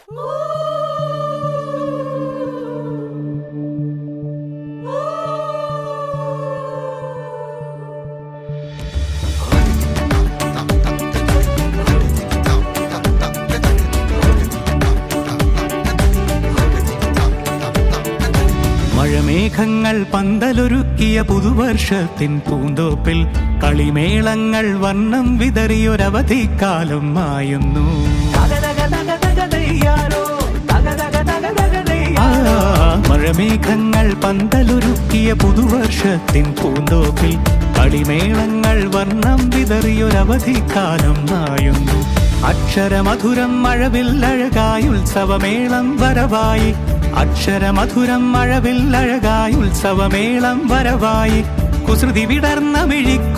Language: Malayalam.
മഴമേഘങ്ങൾ പന്തലൊരുക്കിയ പുതുവർഷത്തിൻ പൂന്തോപ്പിൽ കളിമേളങ്ങൾ വർണ്ണം വിതറിയൊരവധിക്കാലം മായുന്നു. മഴമേഘങ്ങൾ പന്തലൊരുക്കിയ പുതുവർഷത്തിൻ പൂന്തോപ്പിൽ കളിമേളങ്ങൾ വർണ്ണം വിതറിയൊരവധിക്കാലം മായുന്നു. അക്ഷരമധുരം മഴവില്ലഴകായി ഉത്സവമേളം വരവായി, അക്ഷരമധുരം മഴവില്ലഴകായി ഉത്സവമേളം വരവായി, കുസൃതി വിടർന്ന മിഴിക്കു